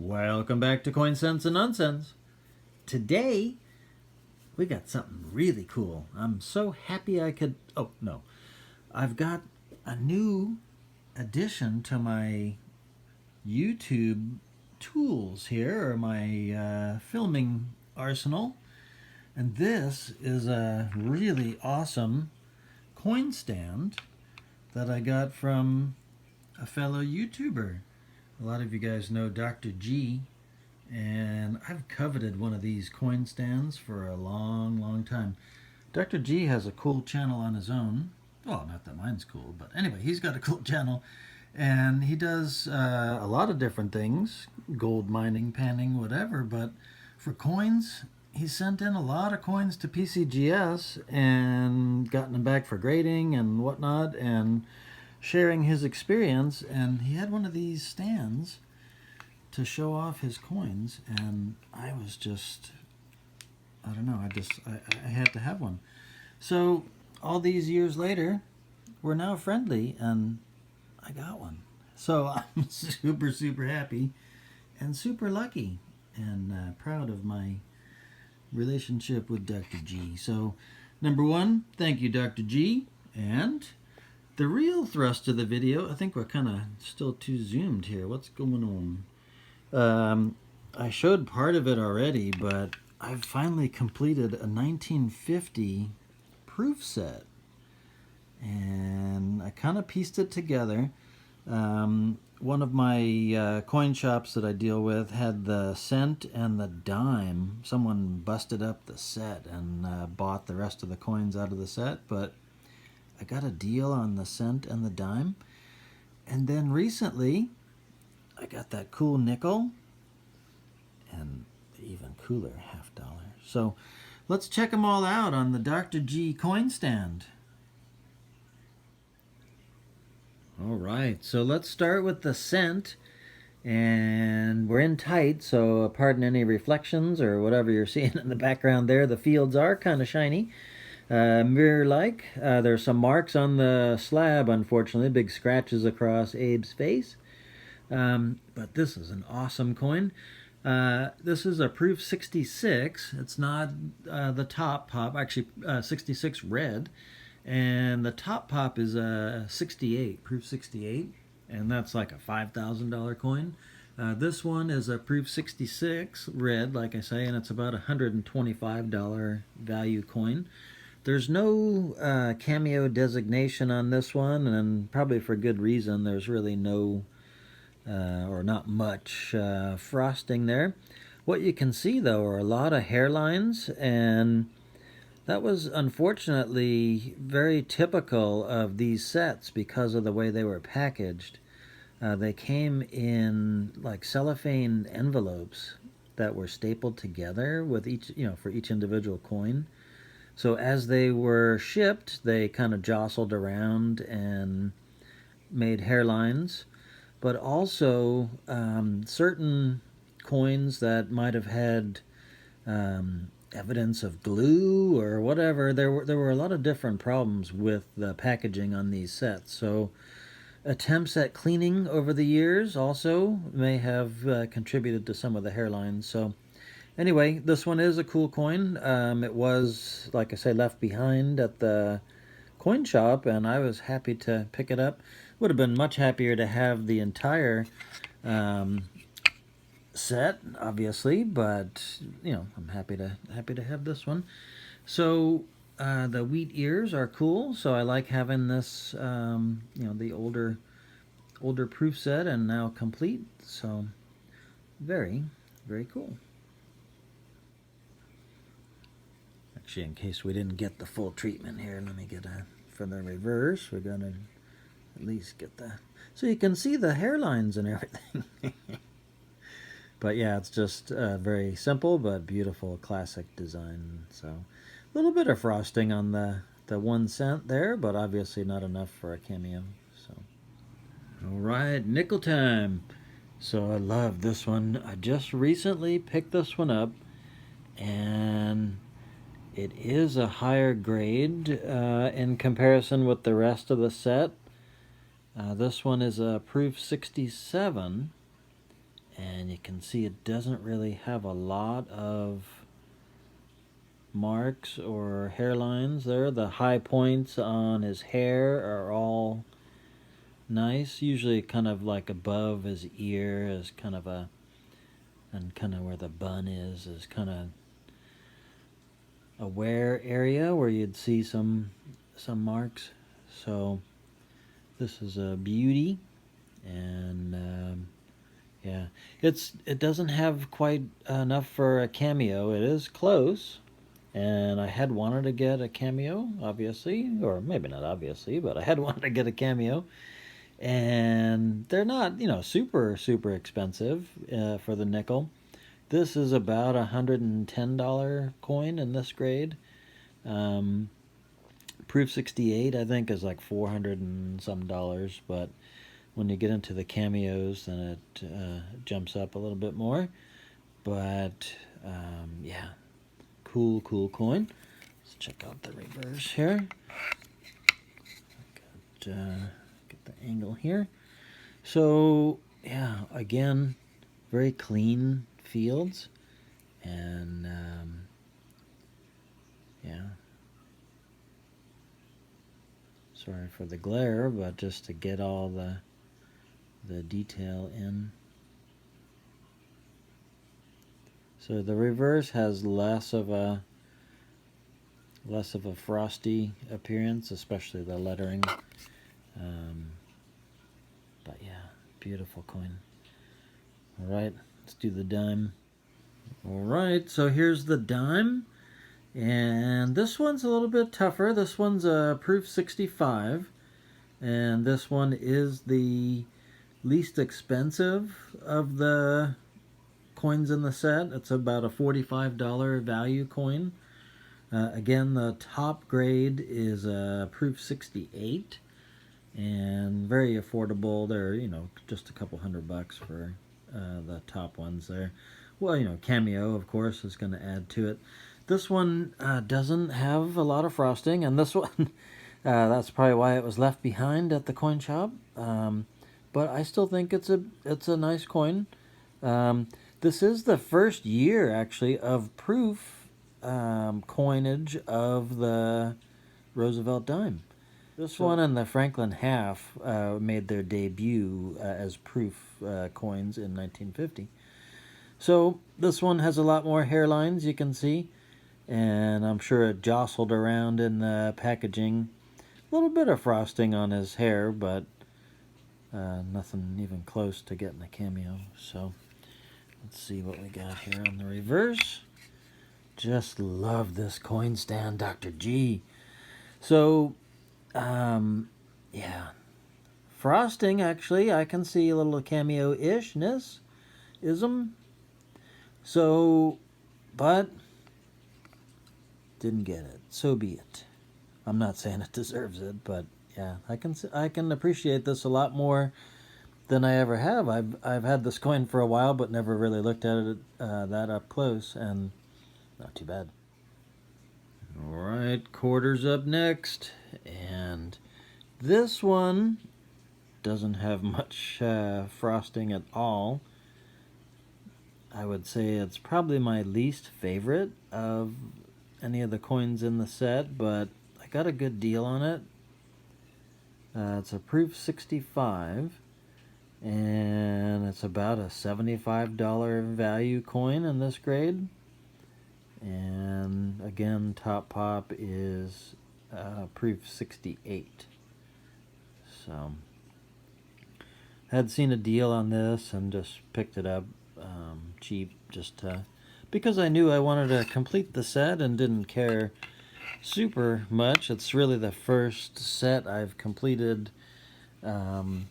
Welcome back to Coin Sense and Nonsense. Today, we got something really cool. I'm so happy I could... Oh, no. I've got a new addition to my YouTube tools here, or my filming arsenal. And this is a really awesome coin stand that I got from a fellow YouTuber. A lot of you guys know Dr. G, and I've coveted one of these coin stands for a long time. Dr. G has a cool channel on his own. Well, not that mine's cool, but anyway, he's got a cool channel, and he does a lot of different things, gold mining, panning, whatever, but for coins, he sent in a lot of coins to PCGS and gotten them back for grading and whatnot, and sharing his experience, and he had one of these stands to show off his coins, and I was just, I don't know, I had to have one. So all these years later, we're now friendly, and I got one. So I'm super happy and super lucky and proud of my relationship with Dr. G. So number one, thank you, Dr. G. And the real thrust of the video, I think we're kind of still too zoomed here. What's going on? I showed part of it already, but I've finally completed a 1950 proof set. And I kind of pieced it together. One of my coin shops that I deal with had the cent and the dime. Someone busted up the set and bought the rest of the coins out of the set, but I got a deal on the cent and the dime. And then recently, I got that cool nickel and the even cooler $50. So let's check them all out on the Dr. G coin stand. All right, so let's start with the cent. And we're in tight, so pardon any reflections or whatever you're seeing in the background there. The fields are kind of shiny. Mirror-like. There's some marks on the slab, unfortunately, big scratches across Abe's face. But this is an awesome coin. This is a proof 66. It's not the top pop, actually 66 red. And the top pop is a 68, proof 68. And that's like a $5,000 coin. This one is a proof 66 red, like I say, and it's about a $125 value coin. There's no cameo designation on this one, and probably for good reason. There's really no, or not much, frosting there. What you can see, though, are a lot of hairlines, and that was unfortunately very typical of these sets because of the way they were packaged. They came in like cellophane envelopes that were stapled together with each, for each individual coin. So as they were shipped, they kind of jostled around and made hairlines, but also certain coins that might have had evidence of glue or whatever. There were a lot of different problems with the packaging on these sets. So attempts at cleaning over the years also may have contributed to some of the hairlines. So anyway, this one is a cool coin. It was, like I say, left behind at the coin shop, and I was happy to pick it up. Would have been much happier to have the entire set, obviously, but I'm happy to have this one. So the wheat ears are cool, so I like having this, the older proof set and now complete. So very cool. Actually, in case we didn't get the full treatment here, let me get for the reverse. We're gonna at least get so you can see the hairlines and everything. But yeah, it's just very simple but beautiful classic design. So a little bit of frosting on the 1 cent there, but obviously not enough for a cameo. So all right, nickel time. So I love this one. I just recently picked this one up, and it is a higher grade in comparison with the rest of the set. This one is a proof 67, and And you can see it doesn't really have a lot of marks or hairlines there. The high points on his hair are all nice, usually kind of like above his ear is kind of a, and kind of where the bun is kind of a wear area where you'd see some marks. So this is a beauty, and yeah, it doesn't have quite enough for a cameo. It is close, and I had wanted to get a cameo, obviously, or maybe not obviously, but I had wanted to get a cameo, and they're not, super expensive for the nickel. This is about $110 coin in this grade. Proof 68, I think, is like 400 and some dollars, but when you get into the cameos, then it jumps up a little bit more. But yeah, cool coin. Let's check out the reverse here. Get the angle here. So yeah, again, very clean fields, and yeah, sorry for the glare, but just to get all the detail in. So the reverse has less of a frosty appearance, especially the lettering. But yeah, beautiful coin. All right, let's do the dime. All right, so here's the dime, and this one's a little bit tougher. This one's a proof 65, and this one is the least expensive of the coins in the set. It's about a $45 value coin. Again, the top grade is a proof 68, and very affordable. They're, just a couple $100 for the top ones there. Well, cameo, of course, is going to add to it. This one doesn't have a lot of frosting, and this one, that's probably why it was left behind at the coin shop. But I still think it's a nice coin. This is the first year, actually, of proof coinage of the Roosevelt dime. This one and the Franklin half made their debut as proof coins in 1950. So this one has a lot more hairlines, you can see, and I'm sure it jostled around in the packaging. A little bit of frosting on his hair, but nothing even close to getting a cameo. So let's see what we got here on the reverse. Just love this coin stand, Dr. G. So, yeah. Frosting, actually, I can see a little cameo-ishness. Ism. So, but didn't get it. So be it. I'm not saying it deserves it, but yeah, I can appreciate this a lot more than I ever have. I've had this coin for a while, but never really looked at it that up close, and not too bad. All right, quarters up next, and this one doesn't have much frosting at all. I would say it's probably my least favorite of any of the coins in the set, but I got a good deal on it. It's a proof 65, and it's about a $75 value coin in this grade. And again, top pop is proof 68. So had seen a deal on this and just picked it up cheap, just because I knew I wanted to complete the set and didn't care super much. It's really the first set I've completed in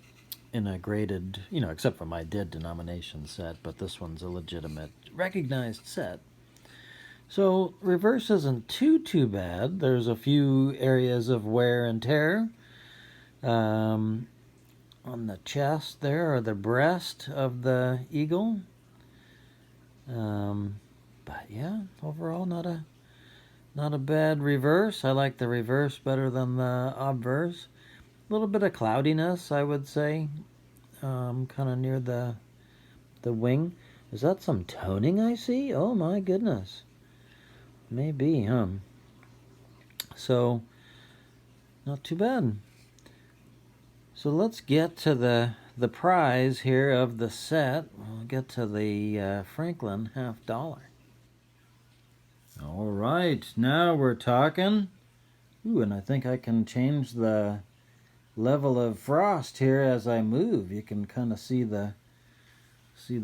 a graded, except for my dead denomination set, but this one's a legitimate recognized set. So reverse isn't too bad. There's a few areas of wear and tear on the chest there, or the breast of the eagle. But yeah, overall not a bad reverse. I like the reverse better than the obverse. A little bit of cloudiness, I would say, kind of near the wing. Is that some toning I see? Oh my goodness. Maybe, huh? So, not too bad. So let's get to the prize here of the set. We'll get to the Franklin $50. All right, now we're talking. Ooh, and I think I can change the level of frost here as I move. You can kind of see the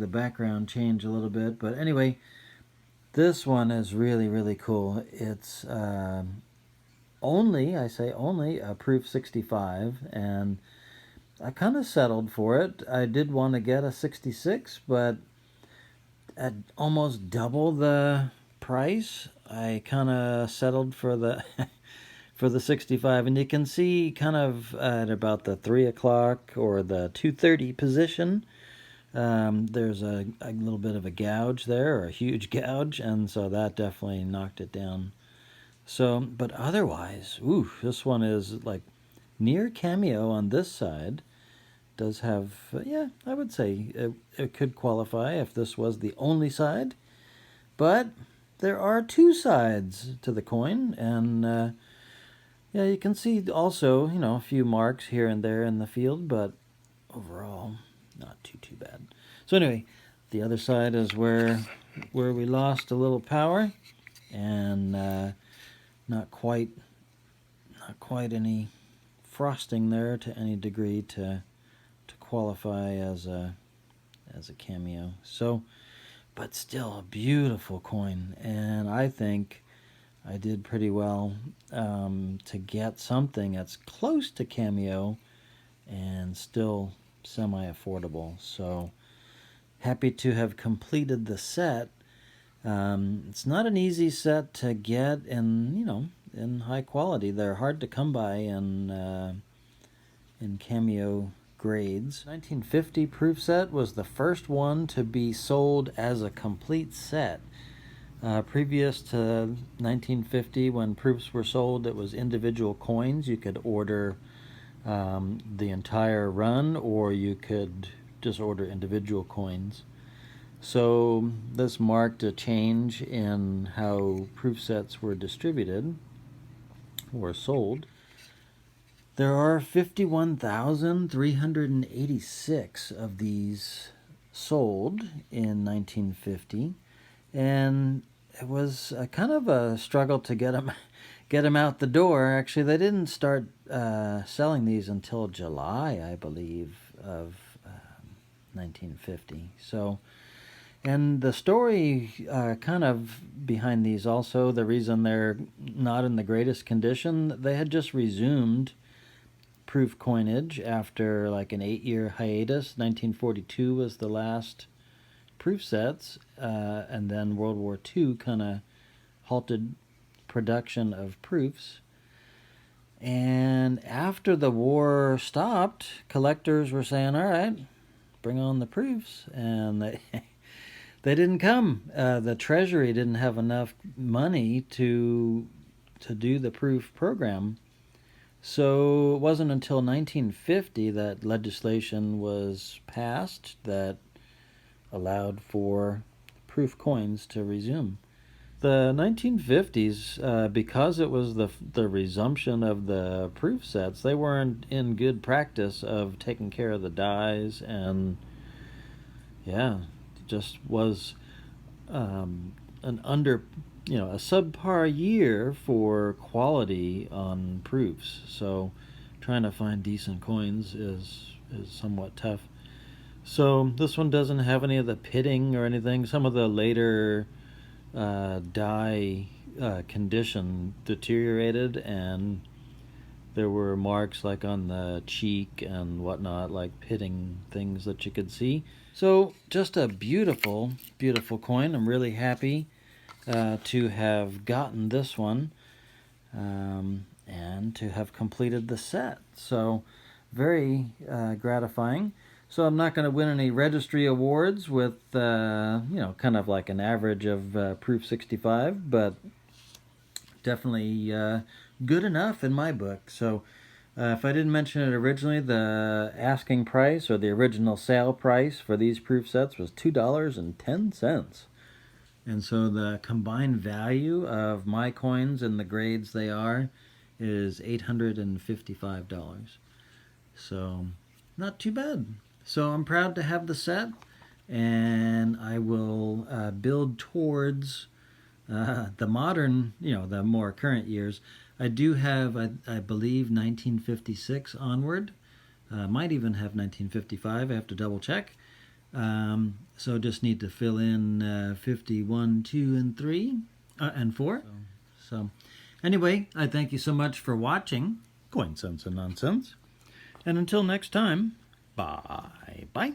background change a little bit. But anyway, this one is really, really cool. It's only, I say only, a proof 65, and I kind of settled for it. I did want to get a 66, but at almost double the price, I kind of settled for the for the 65. And you can see kind of at about the 3 o'clock or the 2:30 position, there's a little bit of a gouge there, or a huge gouge, and so that definitely knocked it down. So, but otherwise, ooh, this one is like near cameo on this side. Does have, yeah, I would say it could qualify if this was the only side. But there are two sides to the coin, and yeah, you can see also, a few marks here and there in the field, but overall, not too bad. So anyway, the other side is where we lost a little power, and not quite any frosting there to any degree to qualify as a cameo. So, but still a beautiful coin, and I think I did pretty well to get something that's close to cameo and still semi-affordable. So happy to have completed the set. It's not an easy set to get in high quality. They're hard to come by in cameo grades. 1950 proof set was the first one to be sold as a complete set. Previous to 1950, when proofs were sold, it was individual coins. You could order the entire run, or you could just order individual coins. So this marked a change in how proof sets were distributed or sold. There are 51,386 of these sold in 1950, and it was kind of a struggle to get them out the door. Actually, they didn't start selling these until July, I believe, of 1950. So, and the story kind of behind these also, the reason they're not in the greatest condition, they had just resumed proof coinage after like an 8-year hiatus. 1942 was the last proof sets, and then World War II kind of halted production of proofs. And after the war stopped, collectors were saying, all right, bring on the proofs, and they didn't come. The Treasury didn't have enough money to do the proof program. So it wasn't until 1950 that legislation was passed that allowed for proof coins to resume. The 1950s, because it was the resumption of the proof sets, they weren't in good practice of taking care of the dies, and yeah, it just was an a subpar year for quality on proofs. So trying to find decent coins is somewhat tough. So this one doesn't have any of the pitting or anything. Some of the later die condition deteriorated, and there were marks like on the cheek and whatnot, like pitting things that you could see. So just a beautiful, beautiful coin. I'm really happy to have gotten this one and to have completed the set. So very gratifying. So I'm not going to win any registry awards with, kind of like an average of Proof 65, but definitely good enough in my book. So If I didn't mention it originally, the asking price or the original sale price for these proof sets was $2.10. And so the combined value of my coins and the grades they are is $855. So not too bad. So I'm proud to have the set, and I will build towards the modern, the more current years. I do have, I believe, 1956 onward. Might even have 1955. I have to double check. So just need to fill in 51, 2, and 3, and 4. So anyway, I thank you so much for watching Coin Sense and Nonsense. And until next time, bye-bye.